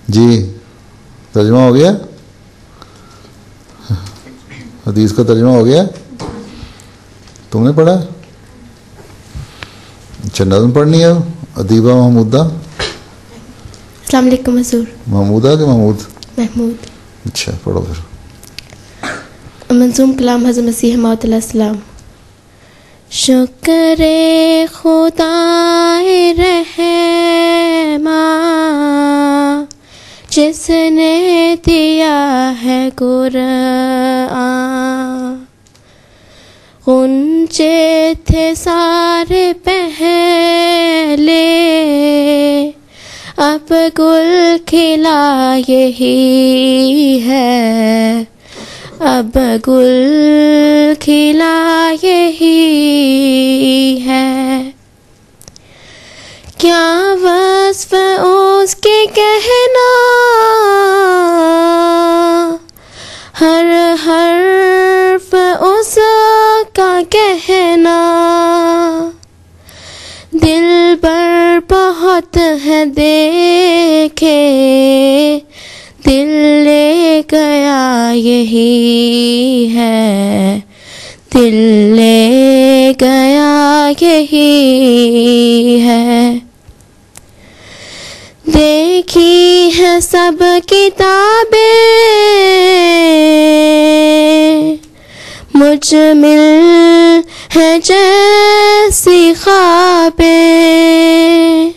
जी तर्जुमा हो गया, हदीस का तर्जुमा हो गया, तुमने पढ़ा? अच्छा नज़म पढ़नी है अदीबा महमूदा। अस्सलाम वालेकुम हुजूर। महमूदा के महमूद? महमूद। अच्छा पढ़ो फिर। मंजूम कलाम हज़रत मसीह मौद अलैहिस्सलाम। शुक्र खुदाए रहमा जिसने दिया है कुरान, गुंजे थे सारे पहले अब गुल खिला यही है, अब गुल खिला यही है। क्या वस्फ उसके कहना, हर हर्फ उसका कहना, दिल पर बहुत है देखे दिल ले गया यही है, दिल ले गया यही है। देखी है सब किताबें मुझ मिल है जैसी ख्वाबें,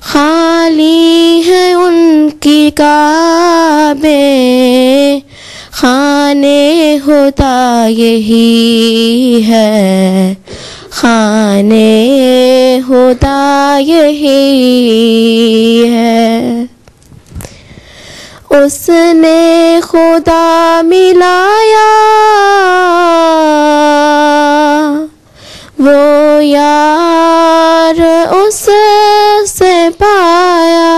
खाली है उनकी काबे खाने होता यही है, खाने होता यही है। उसने खुदा मिलाया वो यार उससे पाया,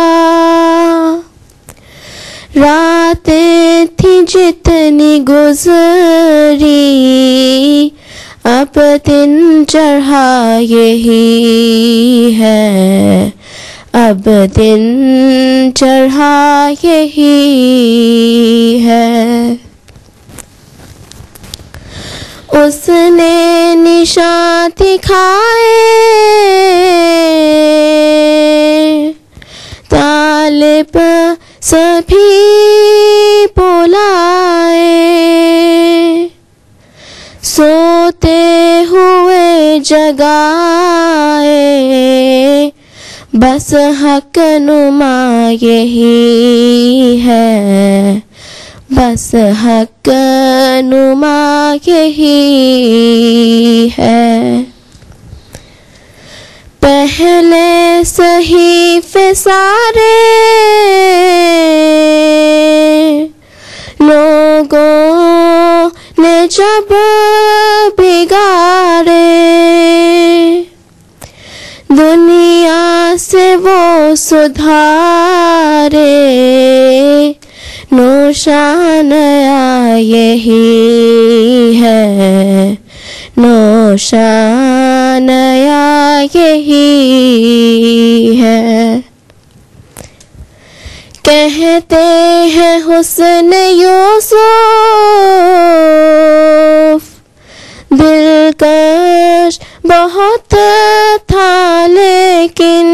रातें थी जितनी गुजरी अब दिन चढ़ा यही है, अब दिन चढ़ा यही है। उसने निशान दिखाए तालिब सभी बुलाए, सोते हुए जगाए बस हक नुमा यही है, बस हक नुमा यही है। पहले सहीफे सारे लोगों ने जब बिगाड़े, दुनिया से वो सुधारे नौशानया यही है, नौशानया यही है। कहते हैं हुस्न यूसुफ दिलकश बहुत था लेकिन,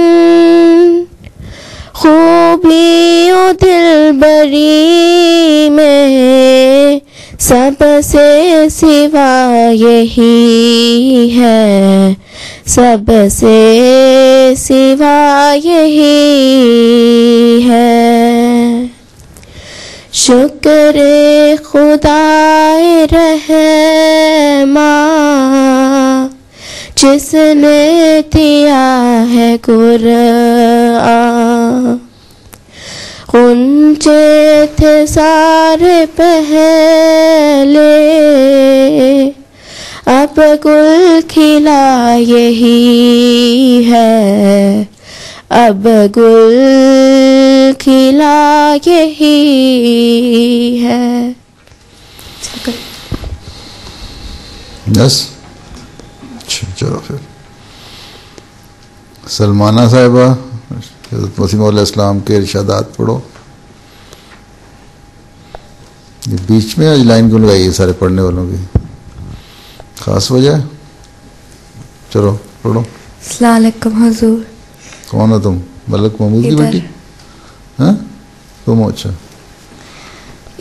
खूबियों दिलबरी में सबसे सिवा यही है, सबसे सिवा यही है। शुक्र खुदाए रहमा जिसने दिया है कुरान, गुंजे थे सारे पहले अब गुल खिला यही है, अब गुल खिला यही है। यस चलो फिर सलमाना साहिबा हज़रत मसीह मौद अलैहिस्सलाम के इरशादात पढ़ो। ये बीच में आज लाइन क्यों लगाई है सारे पढ़ने वालों की, खास वजह? चलो पढ़ो। अस्सलाम वालेकुम हुजूर। कौन हो तुम? मलक महमूद की बेटी? हाँ तुम हो? अच्छा।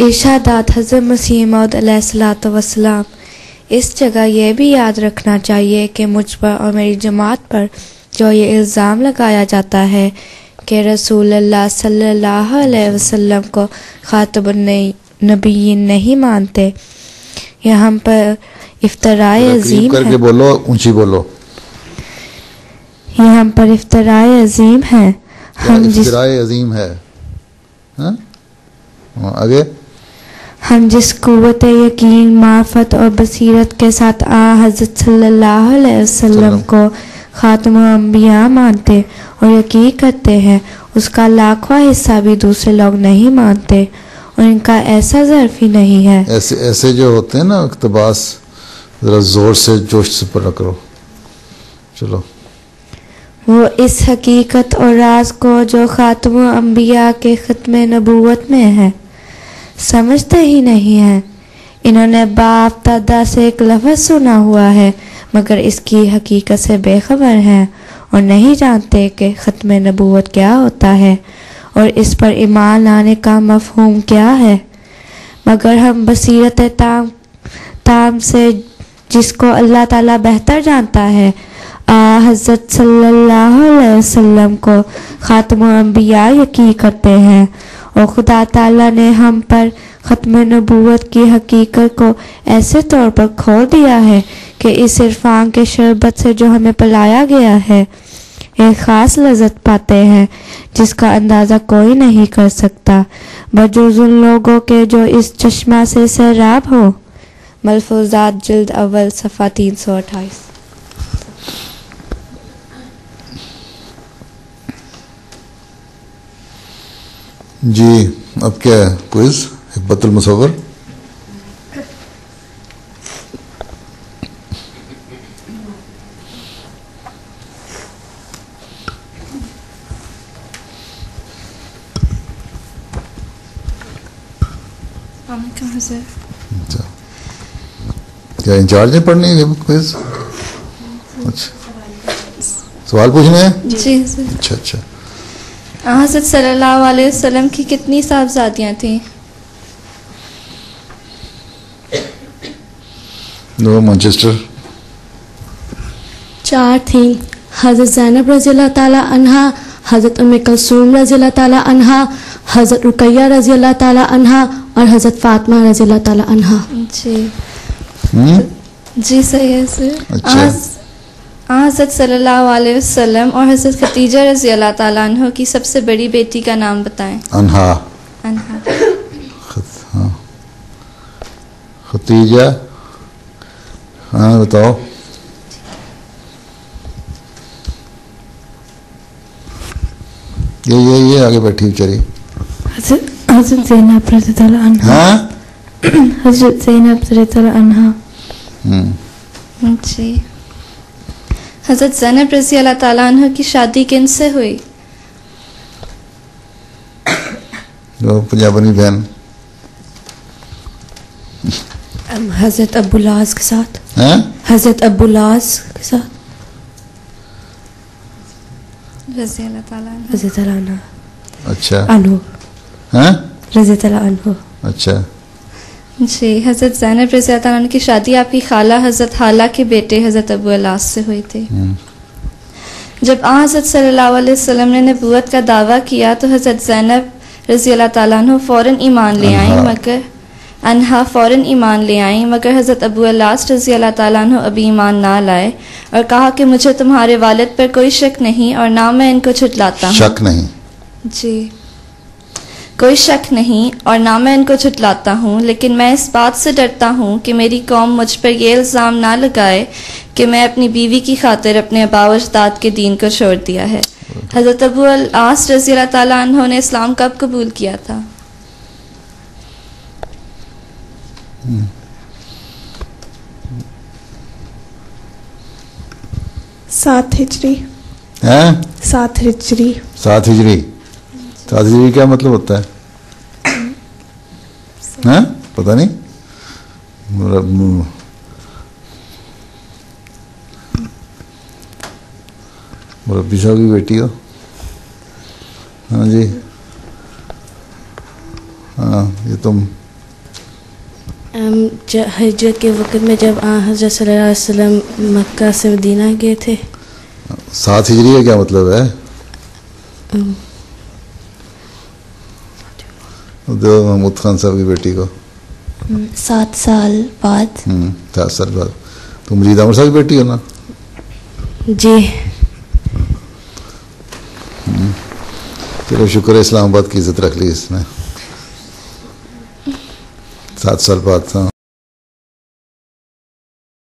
इरशादात हज़रत मसीह मौद अलैहिस्सलातु वस्सलाम। इस जगह यह भी याद रखना चाहिए कि मुझ पर और मेरी जमात पर जो ये इल्ज़ाम लगाया जाता है कि रसूलुल्लाह सल्लल्लाहु अलैहि वसल्लम को खातमुन नबीयीन नहीं मानते, यह हम पर इफ्तराए अजीम करके है। बोलो, ऊंची बोलो। ये हम पर इफ्तराए अजीम है। हम जिस इफ्तराए अजीम है। हाँ? आगे हम जिस कुव्वत यकीन, मार्फत और बसीरत के साथ हज़रत सल्लल्लाहु अलैहि वसल्लम को खातमुल अंबिया मानते और यकीन करते हैं, उसका लाखवां हिस्सा भी दूसरे लोग नहीं मानते और इनका ऐसा ज़र्फ ही नहीं है। ऐसे ऐसे जो होते हैं ना इक़्तिबास, ज़रा ज़ोर से जोश से पढ़ा करो। चलो। वो इस हकीकत और राज को जो खातमुल अंबिया के ख़त्मे नबूवत में है समझते ही नहीं है। इन्होंने बाप दादा से एक लफ्ज़ सुना हुआ है मगर इसकी हकीकत से बेखबर हैं और नहीं जानते कि ख़त्मे नबूवत क्या होता है और इस पर ईमान लाने का मफ़हूम क्या है। मगर हम बसीरत ताम से जिसको अल्लाह ताला बेहतर जानता है, हज़रत सल्लल्लाहु अलैहि वसल्लम को खातमुल अंबिया यकीन करते हैं और खुदा ताला ने हम पर ख़त्म नबूवत की हकीकत को ऐसे तौर पर खोल दिया है कि इस इरफान के शरबत से जो हमें पिलाया गया है एक ख़ास लज़्ज़त पाते हैं जिसका अंदाज़ा कोई नहीं कर सकता बजुज़ उन लोगों के जो इस चश्मा से सैराब हो। मलफूज़ात जिल्द अव्वल सफ़ा 328। जी अब क्या है? क्विज हिब्बतुल मुसव्वर। अच्छा, क्या इंचार्ज है पढ़ने के क्विज? अच्छा, सवाल पूछने हैं? जी सर। अच्छा अच्छा। हज़रत सल्लल्लाहु अलैहि वसल्लम की कितनी साहबजादियाँ थीं? 2 मैनचेस्टर। 4 थी। हज़रत ज़ैनब रज़ियल्लाहु ताला अन्हा, हज़रत उम्मे कुलसूम रज़ियल्लाहु ताला अन्हा, हज़रत रुकैया रज़ियल्लाहु ताला अन्हा और हज़रत फ़ातिमा रज़ियल्लाहु ताला अन्हा। जी जी सही है सर। अच्छा। हज़रत सल्लल्लाहु अलैहि वसल्लम और हज़रत खतीजा रज़ियल्लाहु ताला अन्हा की सबसे बड़ी बेटी का नाम बताएं। अनहा। अन्हा। हाँ। खतीजा। हाँ बताओ। ये आगे बैठी बेचारी। हज़रत ज़ैनब रज़ियल्लाहु अन्हा। हाँ? हज़रत ज़ैनब रज़ियल्लाहु अन्हा। जी। हज़रत ज़ैनब रज़ियल्लाहु ताला अन्हा की शादी किनसे हुई? जो पंजाबी बहन। हज़रत अब्बुलास के साथ। हैं? हज़रत अब्बुलास के साथ। रज़ियल्लाहु ताला अन्हा। रज़ियल्लाहु अन्हा। अच्छा। अन्हु। हैं? रज़ियल्लाहु अन्हु। अच्छा। जी। हज़रत ज़ैनब रज़ियल्लाहु ताला अन्हा की शादी आपकी खाला हज़रत हाला के बेटे हज़रत अबू अलास से हुई थी। जब हज़रत सल्लल्लाहु अलैहि वसल्लम ने नबूवत का दावा किया तो हज़रत ज़ैनब रज़ियल्लाहु ताला अन्हा फ़ौरन ईमान ले आई मगर हज़रत अबू अलास रज़ियल्लाहु ताला अन्हु अभी ईमान ना लाए और कहा कि मुझे तुम्हारे वालिद पर कोई शक नहीं और ना मैं इनको झुटलाता हूँ। शक नहीं। जी। कोई शक नहीं और ना मैं इनको झुटलाता हूँ, लेकिन मैं इस बात से डरता हूँ कि मेरी कौम मुझ पर यह इल्ज़ाम ना लगाए कि मैं अपनी बीवी की खातिर अपने आबा अजदाद के दीन को छोड़ दिया है। हज़रत अबू अल-आस रज़ियल्लाहु ताला अन्हु ने इस्लाम कब कबूल किया था? 7 हिजरी। हैं? 7 हिजरी। 7 हिजरी। 7 हिजरी क्या मतलब होता है? हैं? पता नहीं। मुरब्बी साहब की बेटी हो? हाँ जी। हाँ, ये तुम हिजरत के वक़्त में जब हज़रत सल्लल्लाहु अलैहि वसल्लम मक्का से मदीना गए थे। 7 हिजरी का क्या मतलब है? दो महमूद खान साहब की बेटी को 7 साल बाद। 7 साल बाद। तुम मजीद अमर साहब की बेटी हो ना? जी। चलो शुक्र है इस्लामाबाद की इज्जत रख ली इसने। 7 साल बाद। हाँ।